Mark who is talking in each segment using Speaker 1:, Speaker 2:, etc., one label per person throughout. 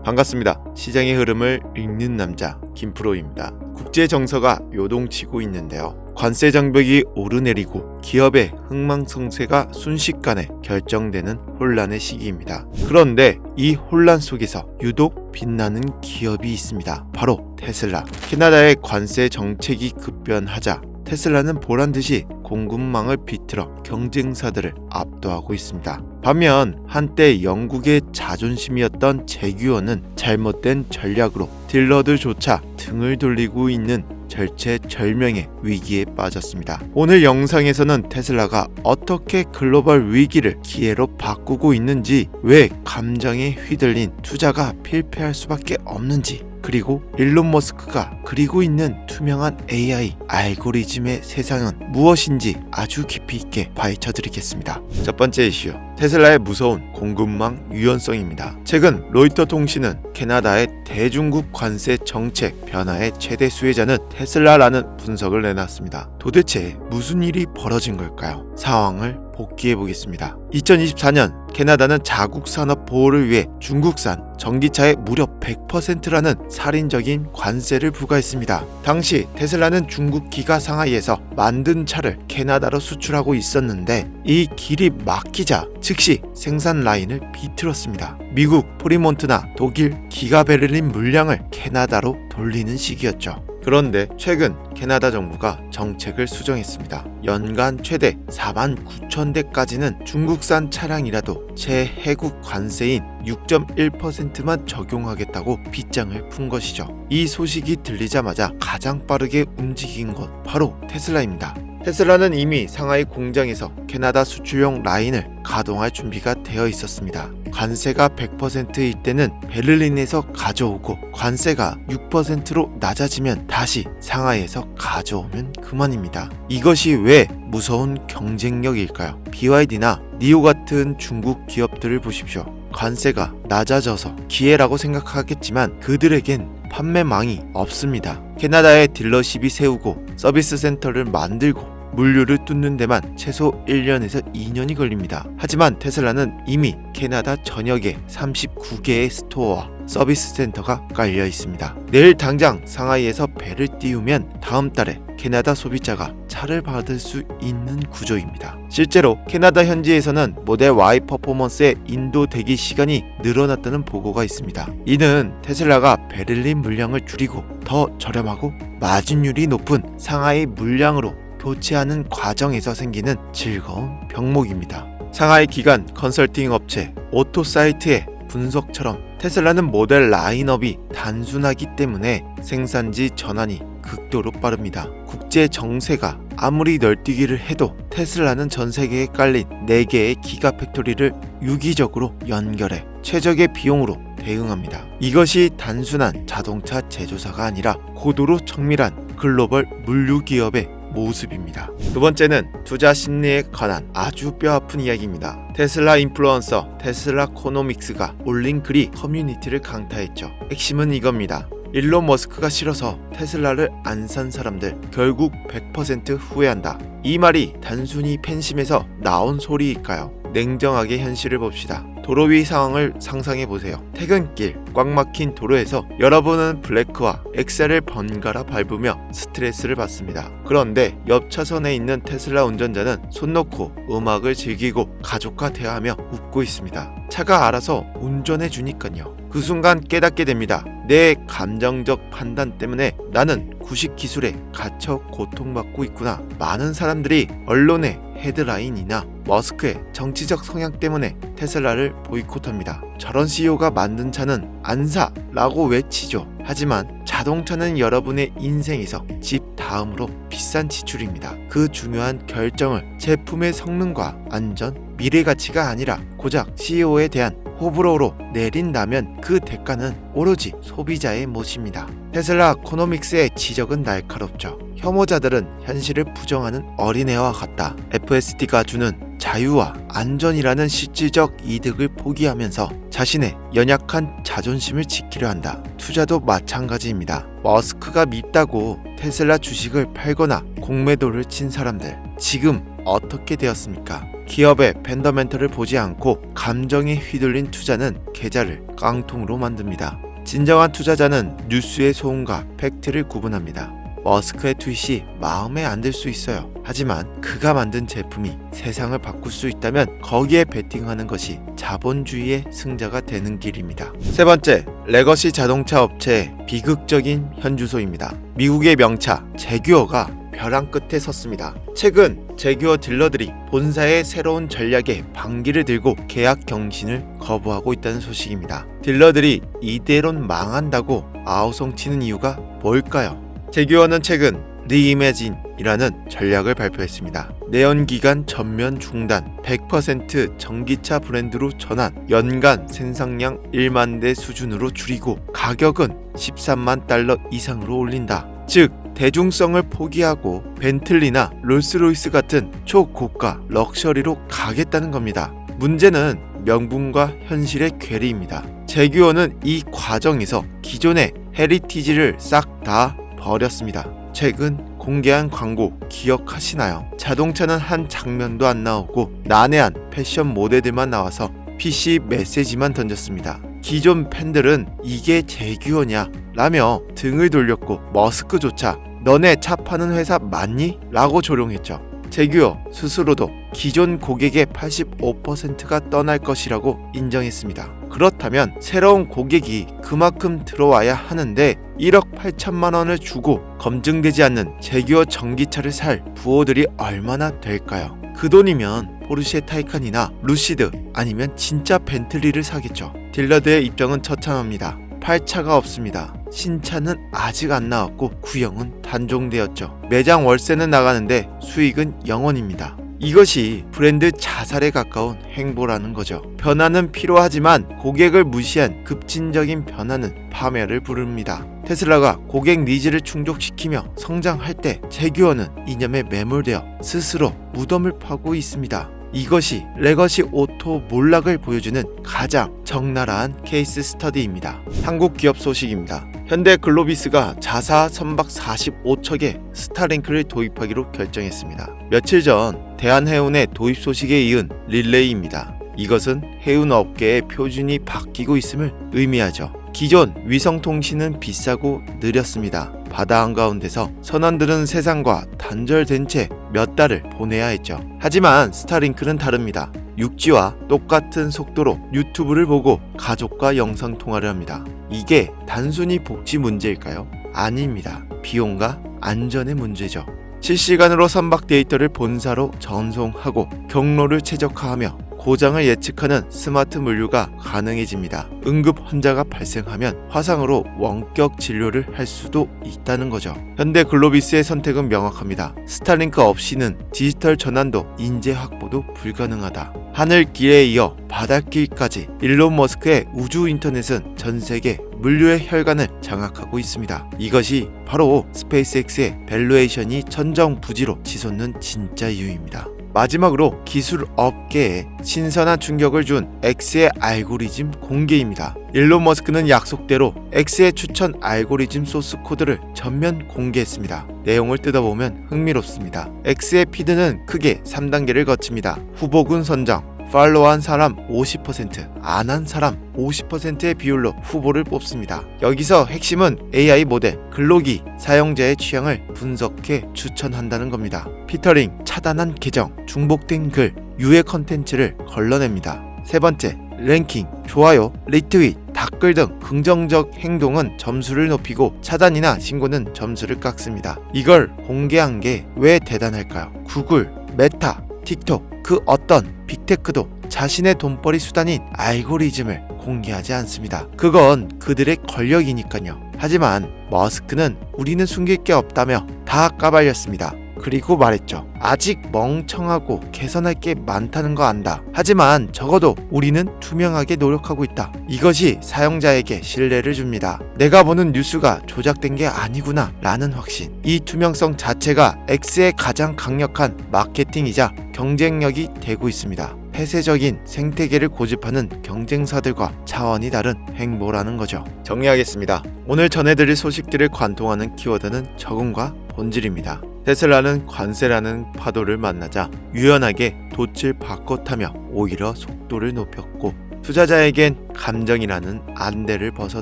Speaker 1: 반갑습니다. 시장의 흐름을 읽는 남자 김프로입니다. 국제 정서가 요동치고 있는데요. 관세 장벽이 오르내리고 기업의 흥망성쇠가 순식간에 결정되는 혼란의 시기입니다. 그런데 이 혼란 속에서 유독 빛나는 기업이 있습니다. 바로 테슬라. 캐나다의 관세 정책이 급변하자 테슬라는 보란듯이 공급망을 비틀어 경쟁사들을 압도하고 있습니다. 반면 한때 영국의 자존심이었던 제규어는 잘못된 전략으로 딜러들조차 등을 돌리고 있는 절체절명의 위기에 빠졌습니다. 오늘 영상에서는 테슬라가 어떻게 글로벌 위기를 기회로 바꾸고 있는지, 왜 감정에 휘둘린 투자가 필패할 수밖에 없는지, 그리고 일론 머스크가 그리고 있는 투명한 AI 알고리즘의 세상은 무엇인지 아주 깊이 있게 파헤쳐 드리겠습니다. 첫 번째 이슈, 테슬라의 무서운 공급망 유연성입니다. 최근 로이터 통신은 캐나다의 대중국 관세 정책 변화의 최대 수혜자는 테슬라라는 분석을 내놨습니다. 도대체 무슨 일이 벌어진 걸까요? 상황을 복귀해 보겠습니다. 2024년 캐나다는 자국 산업 보호를 위해 중국산 전기차에 무려 100%라는 살인적인 관세를 부과했습니다. 당시 테슬라는 중국 기가 상하이에서 만든 차를 캐나다로 수출하고 있었는데 이 길이 막히자 즉시 생산 라인을 비틀었습니다. 미국 프리몬트나 독일 기가 베를린 물량을 캐나다로 돌리는 시기였죠. 그런데 최근 캐나다 정부가 정책을 수정했습니다. 연간 최대 49,000대까지는 중국산 차량이라도 최혜국 관세인 6.1%만 적용하겠다고 빗장을 푼 것이죠. 이 소식이 들리자마자 가장 빠르게 움직인 것 바로 테슬라입니다. 테슬라는 이미 상하이 공장에서 캐나다 수출용 라인을 가동할 준비가 되어 있었습니다. 관세가 100%일 때는 베를린에서 가져오고 관세가 6%로 낮아지면 다시 상하이에서 가져오면 그만입니다. 이것이 왜 무서운 경쟁력일까요? BYD나 니오 같은 중국 기업들을 보십시오. 관세가 낮아져서 기회라고 생각하겠지만 그들에겐 판매망이 없습니다. 캐나다에 딜러십이 세우고 서비스 센터를 만들고 물류를 뚫는 데만 최소 1년에서 2년이 걸립니다. 하지만 테슬라는 이미 캐나다 전역에 39개의 스토어와 서비스 센터가 깔려 있습니다. 내일 당장 상하이에서 배를 띄우면 다음 달에 캐나다 소비자가 차를 받을 수 있는 구조입니다. 실제로 캐나다 현지에서는 모델 Y 퍼포먼스의 인도 대기 시간이 늘어났다는 보고가 있습니다. 이는 테슬라가 베를린 물량을 줄이고 더 저렴하고 마진율이 높은 상하이 물량으로 교체하는 과정에서 생기는 즐거운 병목입니다. 상하이 기관 컨설팅 업체 오토사이트의 분석처럼 테슬라는 모델 라인업이 단순하기 때문에 생산지 전환이 극도로 빠릅니다. 국제 정세가 아무리 널뛰기를 해도 테슬라는 전 세계에 깔린 4개의 기가 팩토리를 유기적으로 연결해 최적의 비용으로 대응합니다. 이것이 단순한 자동차 제조사가 아니라 고도로 정밀한 글로벌 물류 기업의 모습입니다. 두 번째는 투자 심리에 관한 아주 뼈아픈 이야기입니다. 테슬라 인플루언서 테슬라 코노믹스가 올린 글이 커뮤니티를 강타했죠. 핵심은 이겁니다. 일론 머스크가 싫어서 테슬라를 안 산 사람들 결국 100% 후회한다. 이 말이 단순히 팬심에서 나온 소리일까요? 냉정하게 현실을 봅시다. 도로 위 상황을 상상해보세요. 퇴근길 꽉 막힌 도로에서 여러분은 브레이크와 엑셀을 번갈아 밟으며 스트레스를 받습니다. 그런데 옆 차선에 있는 테슬라 운전자는 손 놓고 음악을 즐기고 가족과 대화하며 웃고 있습니다. 차가 알아서 운전해주니까요. 그 순간 깨닫게 됩니다. 내 감정적 판단 때문에 나는 구식 기술에 갇혀 고통받고 있구나. 많은 사람들이 언론의 헤드라인이나 머스크의 정치적 성향 때문에 테슬라를 보이콧합니다. 저런 CEO가 만든 차는 안 사! 라고 외치죠. 하지만 자동차는 여러분의 인생에서 집 다음으로 비싼 지출입니다. 그 중요한 결정을 제품의 성능과 안전, 미래 가치가 아니라 고작 CEO에 대한 호불호로 내린다면 그 대가는 오로지 소비자의 몫입니다. 테슬라 코노믹스의 지적은 날카롭죠. 혐오자들은 현실을 부정하는 어린애와 같다. FSD가 주는 자유와 안전이라는 실질적 이득을 포기하면서 자신의 연약한 자존심을 지키려 한다. 투자도 마찬가지입니다. 머스크가 밉다고 테슬라 주식을 팔거나 공매도를 친 사람들, 지금 어떻게 되었습니까? 기업의 펀더멘털을 보지 않고 감정에 휘둘린 투자는 계좌를 깡통으로 만듭니다. 진정한 투자자는 뉴스의 소음과 팩트를 구분합니다. 머스크의 트윗이 마음에 안 들 수 있어요. 하지만 그가 만든 제품이 세상을 바꿀 수 있다면 거기에 베팅하는 것이 자본주의의 승자가 되는 길입니다. 세 번째, 레거시 자동차 업체의 비극적인 현주소입니다. 미국의 명차 제규어가 벼랑 끝에 섰습니다. 최근 제규어 딜러들이 본사의 새로운 전략에 반기를 들고 계약 경신을 거부하고 있다는 소식입니다. 딜러들이 이대로는 망한다고 아우성치는 이유가 뭘까요? 제규어는 최근 리이매진이라는 전략을 발표했습니다. 내연기관 전면 중단, 100% 전기차 브랜드로 전환, 연간 생산량 1만 대 수준으로 줄이고 가격은 13만 달러 이상으로 올린다. 즉 대중성을 포기하고 벤틀리나 롤스로이스 같은 초고가 럭셔리로 가겠다는 겁니다. 문제는 명분과 현실의 괴리입니다. 제규어는 이 과정에서 기존의 헤리티지를 싹 다 버렸습니다. 최근 공개한 광고 기억하시나요? 자동차는 한 장면도 안 나오고 난해한 패션 모델들만 나와서 PC 메시지만 던졌습니다. 기존 팬들은 이게 제규어냐? 라며 등을 돌렸고 머스크조차 너네 차 파는 회사 맞니? 라고 조롱했죠. 제규어 스스로도 기존 고객의 85%가 떠날 것이라고 인정했습니다. 그렇다면 새로운 고객이 그만큼 들어와야 하는데 1억 8천만 원을 주고 검증되지 않는 제규어 전기차를 살 부호들이 얼마나 될까요? 그 돈이면 포르쉐 타이칸이나 루시드 아니면 진짜 벤틀리를 사겠죠. 딜러들의 입장은 처참합니다. 팔 차가 없습니다. 신차는 아직 안 나왔고 구형은 단종되었죠. 매장 월세는 나가는데 수익은 0원입니다. 이것이 브랜드 자살에 가까운 행보라는 거죠. 변화는 필요하지만 고객을 무시한 급진적인 변화는 파멸을 부릅니다. 테슬라가 고객 니즈를 충족시키며 성장할 때 제규어는 이념에 매몰되어 스스로 무덤을 파고 있습니다. 이것이 레거시 오토 몰락을 보여주는 가장 적나라한 케이스 스터디입니다. 한국 기업 소식입니다. 현대 글로비스가 자사 선박 45척에 스타링크를 도입하기로 결정했습니다. 며칠 전 대한해운의 도입 소식에 이은 릴레이입니다. 이것은 해운 업계의 표준이 바뀌고 있음을 의미하죠. 기존 위성통신은 비싸고 느렸습니다. 바다 한가운데서 선원들은 세상과 단절된 채 몇 달을 보내야 했죠. 하지만 스타링크는 다릅니다. 육지와 똑같은 속도로 유튜브를 보고 가족과 영상통화를 합니다. 이게 단순히 복지 문제일까요? 아닙니다. 비용과 안전의 문제죠. 실시간으로 선박 데이터를 본사로 전송하고 경로를 최적화하며 고장을 예측하는 스마트 물류가 가능해집니다. 응급 환자가 발생하면 화상으로 원격 진료를 할 수도 있다는 거죠. 현대 글로비스의 선택은 명확합니다. 스타링크 없이는 디지털 전환도 인재 확보도 불가능하다. 하늘길에 이어 바닷길까지 일론 머스크의 우주 인터넷은 전 세계 물류의 혈관을 장악하고 있습니다. 이것이 바로 스페이스X의 밸류에이션이 천정부지로 치솟는 진짜 이유입니다. 마지막으로 기술 업계에 신선한 충격을 준 X의 알고리즘 공개입니다. 일론 머스크는 약속대로 X의 추천 알고리즘 소스 코드를 전면 공개했습니다. 내용을 뜯어보면 흥미롭습니다. X의 피드는 크게 3단계를 거칩니다. 후보군 선정, 팔로우한 사람 50%, 안 한 사람 50%의 비율로 후보를 뽑습니다. 여기서 핵심은 AI 모델, 글로기, 사용자의 취향을 분석해 추천한다는 겁니다. 피터링, 차단한 계정, 중복된 글, 유해 컨텐츠를 걸러냅니다. 세 번째, 랭킹, 좋아요, 리트윗, 댓글 등 긍정적 행동은 점수를 높이고 차단이나 신고는 점수를 깎습니다. 이걸 공개한 게 왜 대단할까요? 구글, 메타, 틱톡, 그 어떤 빅테크도 자신의 돈벌이 수단인 알고리즘을 공개하지 않습니다. 그건 그들의 권력이니까요. 하지만 머스크는 우리는 숨길 게 없다며 다 까발렸습니다. 그리고 말했죠. 아직 멍청하고 개선할 게 많다는 거 안다. 하지만 적어도 우리는 투명하게 노력하고 있다. 이것이 사용자에게 신뢰를 줍니다. 내가 보는 뉴스가 조작된 게 아니구나 라는 확신. 이 투명성 자체가 X의 가장 강력한 마케팅이자 경쟁력이 되고 있습니다. 폐쇄적인 생태계를 고집하는 경쟁사들과 차원이 다른 행보라는 거죠. 정리하겠습니다. 오늘 전해드릴 소식들을 관통하는 키워드는 적응과 본질입니다. 테슬라는 관세라는 파도를 만나자 유연하게 돛을 바꿔 타며 오히려 속도를 높였고, 투자자에겐 감정이라는 안대를 벗어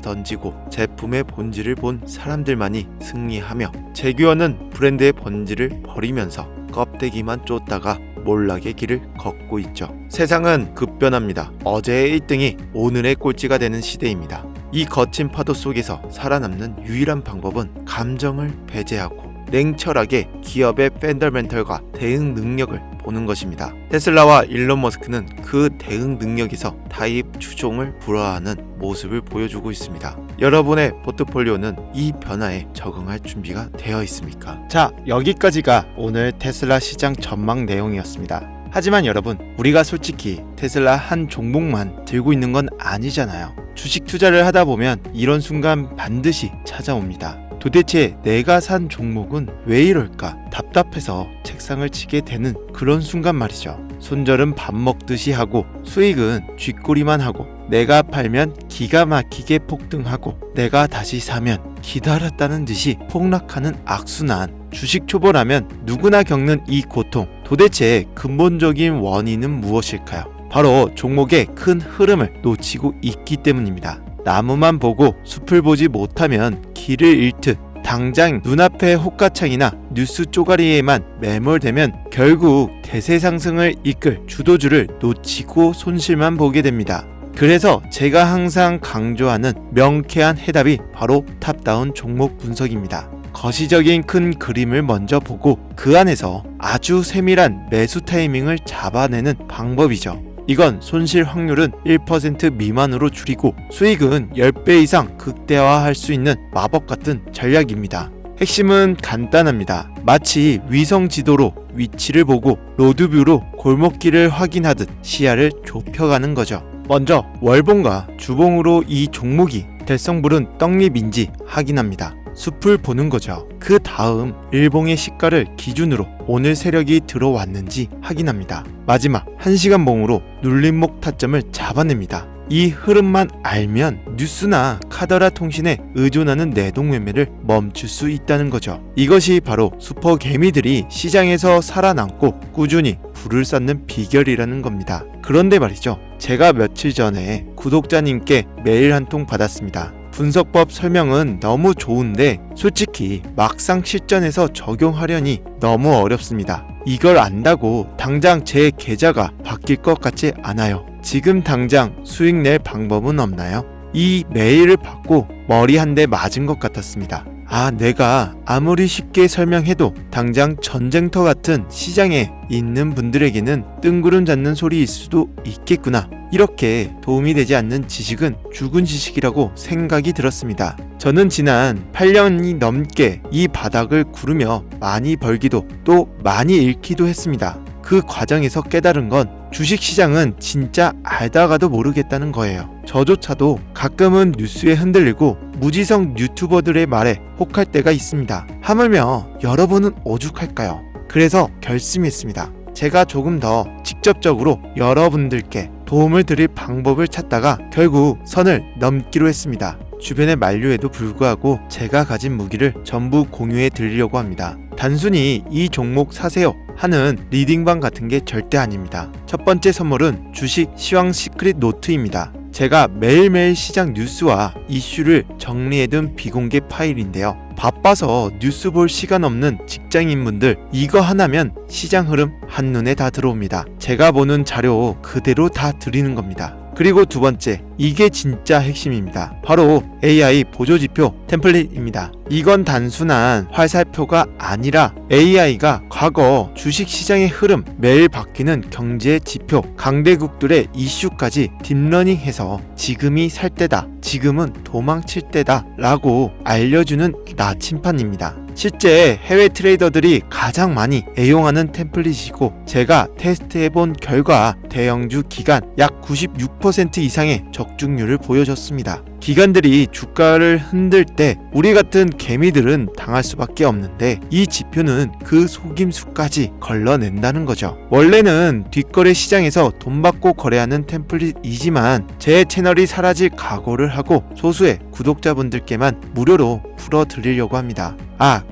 Speaker 1: 던지고 제품의 본질을 본 사람들만이 승리하며, 재규어는 브랜드의 본질을 버리면서 껍데기만 쫓다가 몰락의 길을 걷고 있죠. 세상은 급변합니다. 어제의 1등이 오늘의 꼴찌가 되는 시대입니다. 이 거친 파도 속에서 살아남는 유일한 방법은 감정을 배제하고 냉철하게 기업의 펀더멘털과 대응 능력을 보는 것입니다. 테슬라와 일론 머스크는 그 대응 능력에서 타입 추종을 불허하는 모습을 보여주고 있습니다. 여러분의 포트폴리오는 이 변화에 적응할 준비가 되어 있습니까?
Speaker 2: 자, 여기까지가 오늘 테슬라 시장 전망 내용이었습니다. 하지만 여러분, 우리가 솔직히 테슬라 한 종목만 들고 있는 건 아니잖아요. 주식 투자를 하다 보면 이런 순간 반드시 찾아옵니다. 도대체 내가 산 종목은 왜 이럴까? 답답해서 책상을 치게 되는 그런 순간 말이죠. 손절은 밥 먹듯이 하고, 수익은 쥐꼬리만 하고, 내가 팔면 기가 막히게 폭등하고, 내가 다시 사면 기다렸다는 듯이 폭락하는 악순환. 주식 초보라면 누구나 겪는 이 고통, 도대체 근본적인 원인은 무엇일까요? 바로 종목의 큰 흐름을 놓치고 있기 때문입니다. 나무만 보고 숲을 보지 못하면 길을 잃듯 당장 눈앞의 호가창이나 뉴스 쪼가리에만 매몰되면 결국 대세 상승을 이끌 주도주를 놓치고 손실만 보게 됩니다. 그래서 제가 항상 강조하는 명쾌한 해답이 바로 탑다운 종목 분석입니다. 거시적인 큰 그림을 먼저 보고 그 안에서 아주 세밀한 매수 타이밍을 잡아내는 방법이죠. 이건 손실 확률은 1% 미만으로 줄이고 수익은 10배 이상 극대화할 수 있는 마법 같은 전략입니다. 핵심은 간단합니다. 마치 위성 지도로 위치를 보고 로드뷰로 골목길을 확인하듯 시야를 좁혀가는 거죠. 먼저 월봉과 주봉으로 이 종목이 될성부른 떡잎인지 확인합니다. 숲을 보는 거죠. 그 다음 일봉의 시가를 기준으로 오늘 세력이 들어왔는지 확인합니다. 마지막 1시간 봉으로 눌림목 타점을 잡아냅니다. 이 흐름만 알면 뉴스나 카더라 통신에 의존하는 내동 매매를 멈출 수 있다는 거죠. 이것이 바로 슈퍼 개미들이 시장에서 살아남고 꾸준히 불을 쌓는 비결이라는 겁니다. 그런데 말이죠. 제가 며칠 전에 구독자님께 메일 한 통 받았습니다. 분석법 설명은 너무 좋은데 솔직히 막상 실전에서 적용하려니 너무 어렵습니다. 이걸 안다고 당장 제 계좌가 바뀔 것 같지 않아요. 지금 당장 수익 낼 방법은 없나요? 이 메일을 받고 머리 한 대 맞은 것 같았습니다. 아, 내가 아무리 쉽게 설명해도 당장 전쟁터 같은 시장에 있는 분들에게는 뜬구름 잡는 소리일 수도 있겠구나. 이렇게 도움이 되지 않는 지식은 죽은 지식이라고 생각이 들었습니다. 저는 지난 8년이 넘게 이 바닥을 구르며 많이 벌기도 또 많이 잃기도 했습니다. 그 과정에서 깨달은 건 주식시장은 진짜 알다가도 모르겠다는 거예요. 저조차도 가끔은 뉴스에 흔들리고 무지성 유튜버들의 말에 혹할 때가 있습니다. 하물며 여러분은 오죽할까요? 그래서 결심했습니다. 제가 조금 더 직접적으로 여러분들께 도움을 드릴 방법을 찾다가 결국 선을 넘기로 했습니다. 주변의 만류에도 불구하고 제가 가진 무기를 전부 공유해 드리려고 합니다. 단순히 이 종목 사세요 하는 리딩방 같은 게 절대 아닙니다. 첫 번째 선물은 주식 시황 시크릿 노트입니다. 제가 매일매일 시장 뉴스와 이슈를 정리해둔 비공개 파일인데요. 바빠서 뉴스 볼 시간 없는 직장인분들 이거 하나면 시장 흐름 한눈에 다 들어옵니다. 제가 보는 자료 그대로 다 드리는 겁니다. 그리고 두 번째, 이게 진짜 핵심입니다. 바로 AI 보조지표 템플릿입니다. 이건 단순한 화살표가 아니라 AI가 과거 주식시장의 흐름, 매일 바뀌는 경제 지표, 강대국들의 이슈까지 딥러닝해서 지금이 살 때다, 지금은 도망칠 때다 라고 알려주는 나침판입니다. 실제 해외 트레이더들이 가장 많이 애용하는 템플릿이고 제가 테스트해본 결과 대형주 기간 약 96% 이상의 적중률을 보여줬습니다. 기관들이 주가를 흔들 때 우리 같은 개미들은 당할 수밖에 없는데 이 지표는 그 속임수까지 걸러낸다는 거죠. 원래는 뒷거래 시장에서 돈 받고 거래하는 템플릿이지만 제 채널이 사라질 각오를 하고 소수의 구독자분들께만 무료로 풀어드리려고 합니다.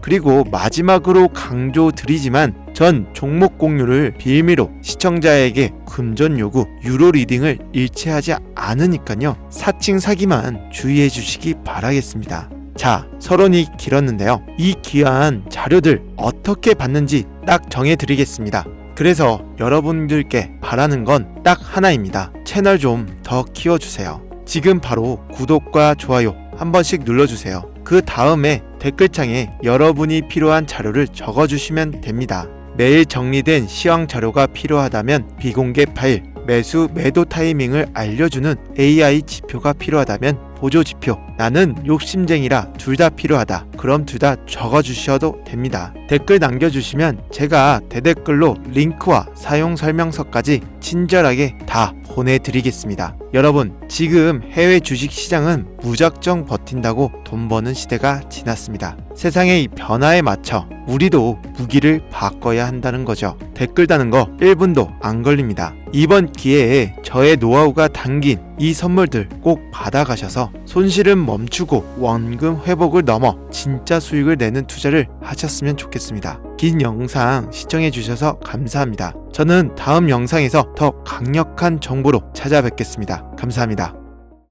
Speaker 2: 그리고 마지막으로 강조드리지만 전 종목 공유를 빌미로 시청자에게 금전 요구, 유로 리딩을 일체하지 않으니까요. 사칭 사기만 주의해 주시기 바라겠습니다. 자, 서론이 길었는데요. 이 귀한 자료들 어떻게 받는지 딱 정해드리겠습니다. 그래서 여러분들께 바라는 건 딱 하나입니다. 채널 좀 더 키워주세요. 지금 바로 구독과 좋아요 한 번씩 눌러주세요. 그 다음에 댓글창에 여러분이 필요한 자료를 적어주시면 됩니다. 매일 정리된 시황 자료가 필요하다면 비공개 파일, 매수 매도 타이밍을 알려주는 AI 지표가 필요하다면 보조 지표, 나는 욕심쟁이라 둘 다 필요하다. 그럼 둘 다 적어주셔도 됩니다. 댓글 남겨주시면 제가 대댓글로 링크와 사용 설명서까지 친절하게 다 보내드리겠습니다. 여러분, 지금 해외 주식 시장은 무작정 버틴다고 돈 버는 시대가 지났습니다. 세상의 이 변화에 맞춰 우리도 무기를 바꿔야 한다는 거죠. 댓글 다는 거 1분도 안 걸립니다. 이번 기회에 저의 노하우가 담긴 이 선물들 꼭 받아가셔서 손실은 멈추고 원금 회복을 넘어 진짜 수익을 내는 투자를 하셨으면 좋겠습니다. 긴 영상 시청해주셔서 감사합니다. 저는 다음 영상에서 더 강력한 정보로 찾아뵙겠습니다. 감사합니다.